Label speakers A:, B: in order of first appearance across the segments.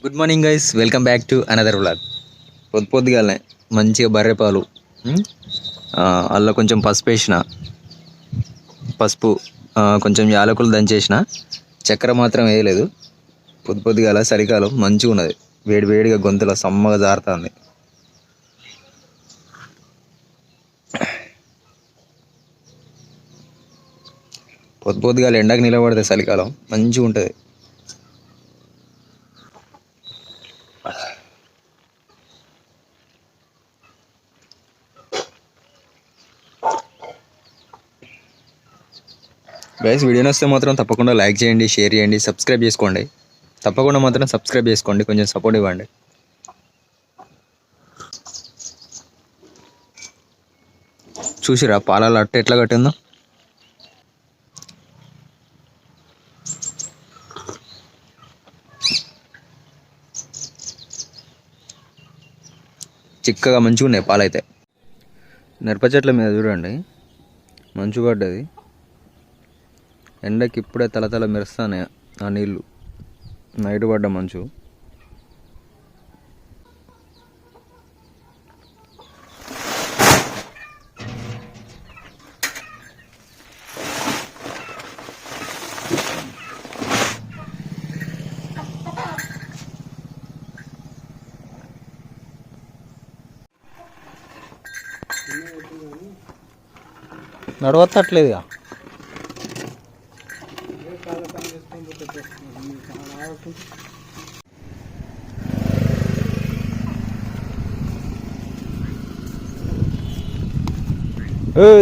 A: Good morning guys, welcome back to another vlog. పొద్దుగాలనే మంచిగా బర్రె పాలు, అల్ల కొంచెం పసుపు వేసిన, పసుపు కొంచెం యాలకులు దంచేసిన, చక్కెర మాత్రం వేయలేదు. పొద్దుగాల చలికాలం మంచిగా ఉన్నది, వేడి వేడిగా గొంతులో సమ్మగా జారుతుంది. పొద్దుగాల ఎండకు నిలబడితే చలికాలం మంచిగా ఉంటుంది. గైస్, వీడియో వస్తే మాత్రం తప్పకుండా లైక్ చేయండి, షేర్ చేయండి, సబ్స్క్రైబ్ చేసుకోండి. తప్పకుండా మాత్రం సబ్స్క్రైబ్ చేసుకోండి, కొంచెం సపోర్ట్ ఇవ్వండి. చూసిరా పాలలో అట్ట ఎట్లా కట్టిందో. చిక్కగా మంచిగా ఉన్నాయి పాలైతే. మిరప చెట్ల మీద చూడండి మంచు పడ్డది, ఎండకి ఇప్పుడే తలతల మెరుస్తానే ఆ నీళ్ళు. నైట్ పడ్డ మంచు. నడవత్తట్లేదుగా.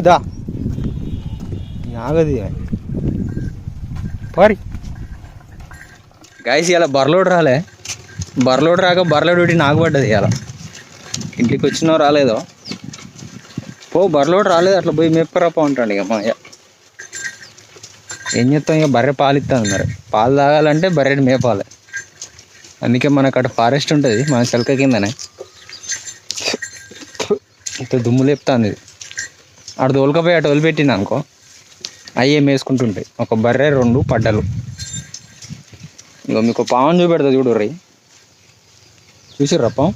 A: దా ఆగది పరి. గాయస్, ఇలా బర్లోడు రాలే, బర్లోడు రాక బర్ల డ్యూటీ నాకు పడ్డది. ఇలా ఇంటికి వచ్చినో రాలేదో, పో బర్లోడు రాలేదు, అట్లా పోయి మేపుకరప్ప ఉంటాడు. ఇక మా ఏం చేస్తాం, ఇక బర్రె పాలు ఇస్తాను. మరి పాలు తాగాలంటే బర్రెని మేపాలి. అందుకే మనకు అటు ఫారెస్ట్ ఉంటుంది, మన చెలక కిందనే. ఇంత దుమ్ము లేపుతుంది ఇది. అటు తోలుకపోయి అటు వదిలిపెట్టింది అనుకో, అయ్యే వేసుకుంటుంటాయి. ఒక బర్రె, 2 పడ్డలు. ఇక మీకు పాము చూపెడతా చూడుర్రి. చూసిర్రా పాము?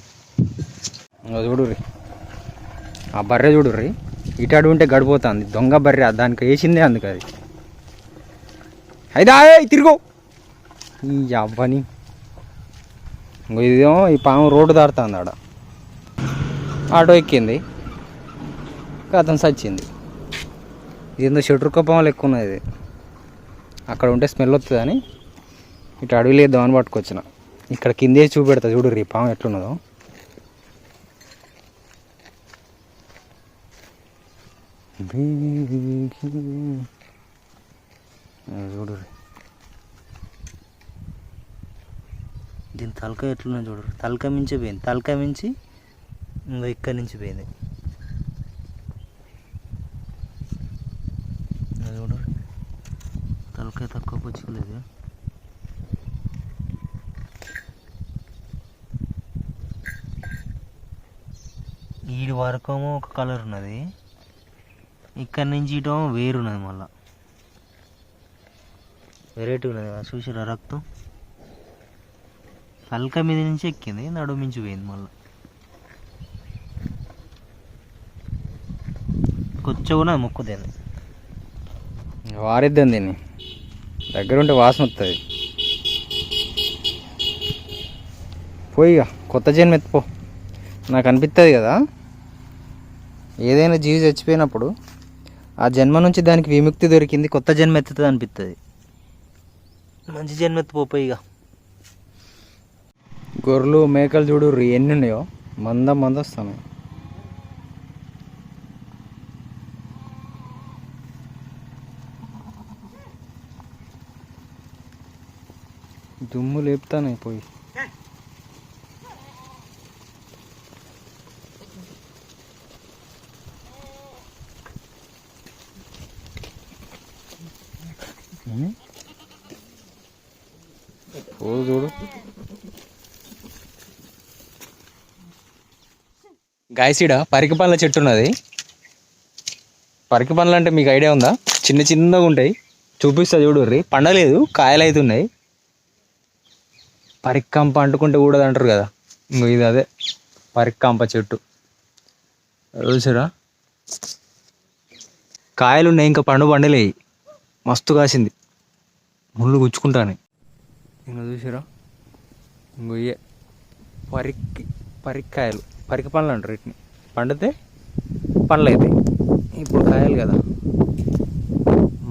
A: చూడుర్రి, ఆ బర్రె చూడుర్రి. ఇటాడు ఉంటే గడిపోతుంది. దొంగ బర్రె, దానికి వేసిందే అందుకు అది. అయిదా తిరుగు ఈ అవ్వని. ఇదేమో ఈ పాము రోడ్డు దాడుతుంది. ఆడ ఆటో ఎక్కింది, అతను చచ్చింది. ఇదేందో షెడ్రుక్క పాములు ఎక్కువ ఉన్నది. ఇది అక్కడ ఉంటే స్మెల్ వస్తుందని ఇటు అడవిలో వేద్దామని పట్టుకొచ్చిన. ఇక్కడ కిందే చూపెడతా చూడు రీ పాము ఎట్లున్నదో. చూడు దీని తలక ఎట్లున్నా చూడు. తలక మించి పోయింది, తలక మించి ఇంకా ఇక్కడి నుంచి పోయింది. చూడు తలకాయ తక్కువ పుచ్చుకోలేదు. ఈడి వరకేమో ఒక కలర్ ఉన్నది, ఇక్కడి నుంచి ఇటో వేరున్నది. మళ్ళా వెరైటీ ఉన్నది. చూసిరా రక్తం తలక మీద నుంచి ఎక్కింది, నడుము మించి పోయింది. మళ్ళీ కొంచెం కూడా మొక్కుదేంది. వారిద్దాం దీన్ని, దగ్గర ఉంటే వాసన వస్తుంది. పోయిగా కొత్త జన్మ ఎత్తిపో. నాకు అనిపిస్తుంది కదా, ఏదైనా జీవి చచ్చిపోయినప్పుడు ఆ జన్మ నుంచి దానికి విముక్తి దొరికింది, కొత్త జన్మ ఎత్తుతుంది అనిపిస్తుంది. మంచి జన్మ ఎత్తిపోయిగా. గొర్రెలు మేకలు చూడు ఎన్ని ఉన్నాయో, మంద వస్తాను. దుమ్ము లేపుతాను పోయి. చూడు గాయసీడ పరికి పండ్ల చెట్టు ఉన్నది. పరికి పండ్లు అంటే మీకు ఐడియా ఉందా? చిన్నగా ఉంటాయి. చూపిస్తా చూడుర్రి. పండలేదు, కాయలు అవుతున్నాయి. పరిక్కంప అంటుకుంటే కూడదు అంటారు కదా, ఇంకో ఇది అదే పరిక్కంప చెట్టు. చూసారా కాయలు ఉన్నాయి, ఇంకా పండలే, మస్తు కాసింది, ముళ్ళు గుచ్చుకుంటాను. ఇంకా చూసారా ఇంకో ఇయే పరిక్కాయలు, పరిక పండ్లు అంటారు వీటిని. పండితే పండ్లు అవుతాయి. ఇప్పుడు కాయలు కదా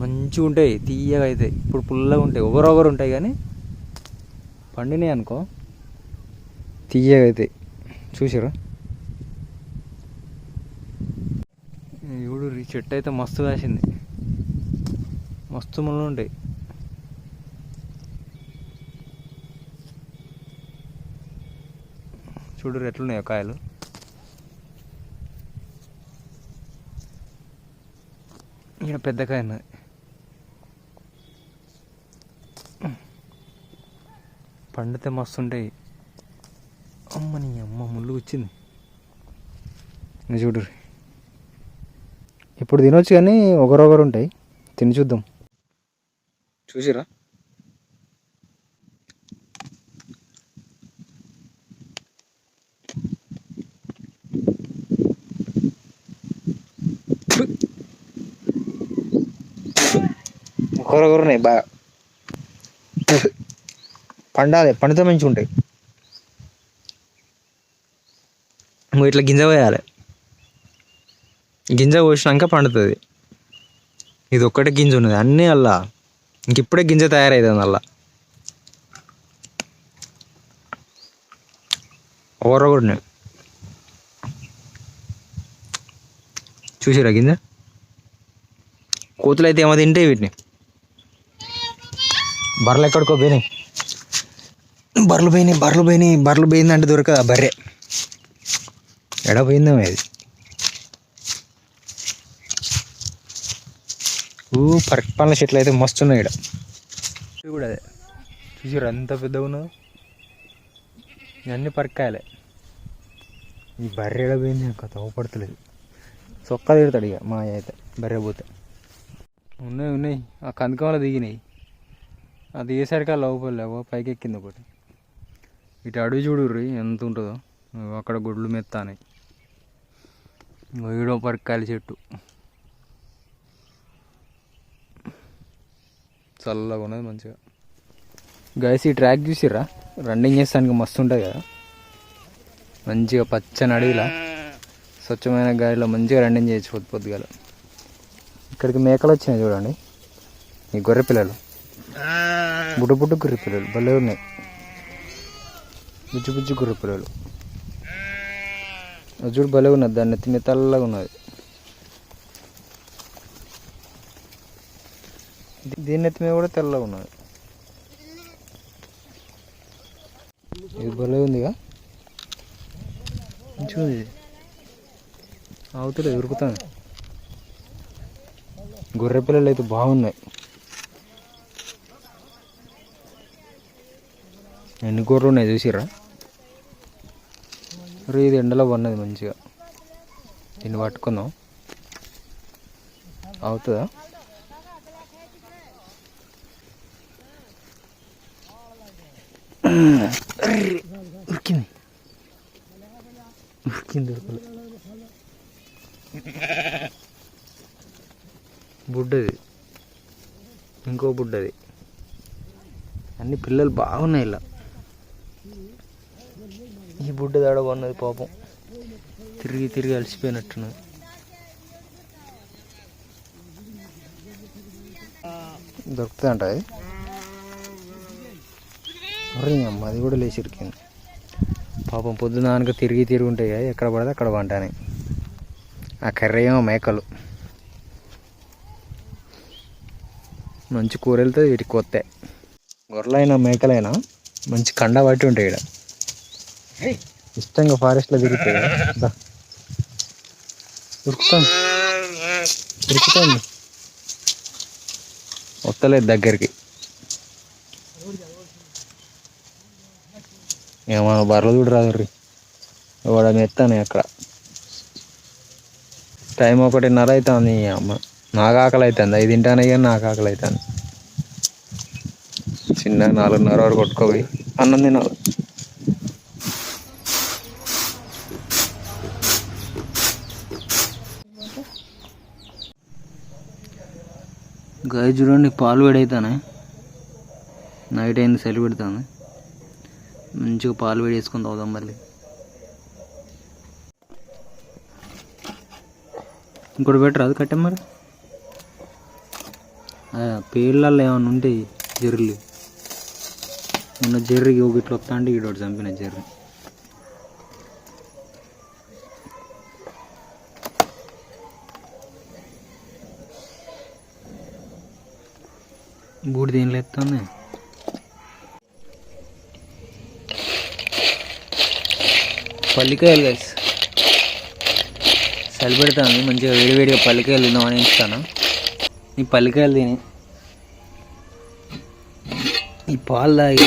A: మంచిగా ఉంటాయి, తీయగా అవుతాయి. ఇప్పుడు పుల్లగా ఉంటాయి, ఒకరొకరు ఉంటాయి, కానీ పండినాయి అనుకో తీయగా అవుతాయి. చూసారా ఇప్పుడు ఈ చెట్టు అయితే మస్తు కాసింది, మస్తు ముళ్ళు ఉంటాయి. చూడు ఎట్లున్నాయో కాయలు. ఇక్కడ పెద్ద కాయ ఉన్నది, పండితే మస్తు ఉంటాయి. అమ్మని అమ్మ ముళ్ళు వచ్చింది. చూడు ఇప్పుడు తినొచ్చు, కానీ ఒకరొకరు ఉంటాయి, తిని చూద్దాం. చూసిరా ఒకరొకరు ఉన్నాయి బాగా. పండాలి, పండితే మంచిగా ఉంటాయి. ఇట్లా గింజ పోయాలి, గింజ పోసినాక పండుతుంది. ఇది ఒక్కటే గింజ ఉన్నది, అన్నీ అలా ఇంకిప్పుడే గింజ తయారవుతుంది. అలా ఒకరొకటి చూసిరా గింజ. కోతులు అయితే ఏమో తింటాయి వీటిని. బర్రెలు ఎక్కడికో పోయినాయి, బర్రెలు పోయింది అంటే దొరకదు. ఆ బర్రె ఎడ పోయిందో అది. పరక పండ్ల చెట్లు అయితే మస్తు ఉన్నాయి ఇక్కడ. ఇవి కూడా అదే చూసారు ఎంత పెద్దగా ఉన్నదో, ఇవన్నీ పరకాయలే. ఈ బర్రె ఎడ పోయింది ఇంకా తవ్వపడతలేదు, సొక్క తిడతాడు ఇక మా అయితే బర్రె పోతే. ఉన్నాయి ఆ కందకంలో దిగినాయి, అది దిగేసరికి ఆ లోపలేవో పైకి ఎక్కింది ఒకటి. ఇటు అడుగు చూడుర్రి ఎంత ఉంటుందో, అక్కడ గుడ్లు మెత్తానాయి. ఈడో పరకాయల చెట్టు చల్లగా ఉన్నది మంచిగా. గైస్ ఈ ట్రాక్ చూసిర్రా, రన్నింగ్ చేస్తానికి మస్తు ఉంటుంది కదా. మంచిగా పచ్చని అడవిలా స్వచ్ఛమైన గాలిలో మంచిగా రన్నింగ్ చేయొచ్చు పొద్దుగాల. ఇక్కడికి మేకలు వచ్చినాయి చూడండి, ఈ గొర్రె పిల్లలు, బుడ్డ గొర్రె పిల్లలు భలే ఉన్నాయి. బుజ్జి గొర్రె పిల్లలు చూడు భలే ఉన్నది, దాన్ని ఎత్తి తెల్లగా ఉన్నది. దీన్ని ఎత్తి మీద కూడా తెల్లగా ఉన్నది. ఇది భలే ఉందిగా, చూది అవుతుంది ఉరుకుతాను. గొర్రె పిల్లలు అయితే బాగున్నాయి. ఎన్ని గొర్రెలు ఉన్నాయి చూసిర్రా. ఇది ఎండలో పన్నది మంచిగా, దీన్ని పట్టుకుందాం. అవుతుందా? ఉరికింది బుడ్డది, ఇంకో బుడ్డది. అన్ని పిల్లలు బాగున్నాయి ఇలా. ఈ బుడ్డ దాడ ఉన్నది పాపం, తిరిగి అలసిపోయినట్టున్నది. దొరుకుతుంది అంట అది. అమ్మ అది కూడా లేచి ఇరికింది పాపం. పొద్దునాక తిరిగి ఉంటాయి కదా, ఎక్కడ పడితే అక్కడ వంటానే. ఆ కర్రీ ఏమో మేకలు, మంచి కూర వెళ్తుంది వీటికి కొత్త. గొర్రెలైనా మేకలైనా మంచి కండ పట్టి ఉంటాయి ఇక్కడ. ఇష్టంగా ఫారెస్ట్లో తిరుగుతాయి కదా. ఉరుకుతుంది వస్తలేదు దగ్గరికి. ఏమో బర్రెలు కూడా రాదు, వాడ మెత్తాను అక్కడ. టైం 1:30 అవుతుంది. అమ్మ నాకు ఆకలి అవుతుంది, అవి తింటానే కానీ నాకు ఆకలి అవుతుంది. చిన్న 4:30 వరకు కొట్టుకోపోయి అన్నం తినాలి. గాయ చూడండి, పాలు వేడవుతానే. నైట్ అయింది, చలి పెడుతుంది. మంచిగా పాలు వేడి వేసుకొని తాగుదాం. మళ్ళీ ఇంకోటి బెటర్ అది కట్టే మరి. పేర్లలో ఏమన్నా ఉంటాయి జర్రీలు. మొన్న జర్రీకి ఒక ఇట్లా వస్తా అంటే ఇటు చంపిన జర్రీ. బూడి దేనిలో ఎత్తుంది. పల్లికాయలు గైస్, చలి పెడతాను. మంచిగా వేడివేడిగా పల్లికాయలు తిందామని ఇస్తాను. ఈ పల్లికాయలు తిని ఈ పాలు తాగి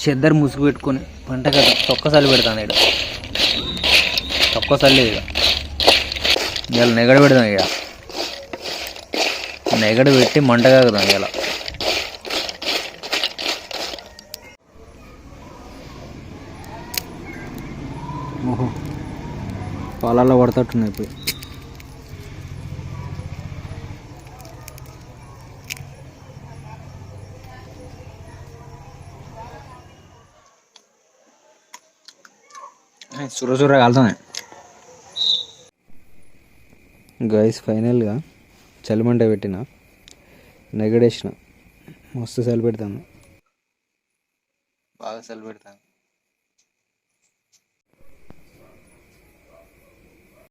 A: చెద్దరు ముసుగు పెట్టుకొని పంట కదా తొక్క చలి పెడతాను. ఇక్కడ తొక్క చల్లి ఇక ఇవాళ నెగడ పెడతాం. ఇక నెగడ పెట్టి మంట కాగుతాం ఇలా. ఓహో, పాలల్లో పడతట్టున్నాయి ఇప్పుడు. సుర కాలుతున్నాయి గైస్. ఫైనల్గా చలిమంట పెట్టిన, నెగడేసిన. మస్తు చలి పెడతాను, బాగా చలి పెడతాను.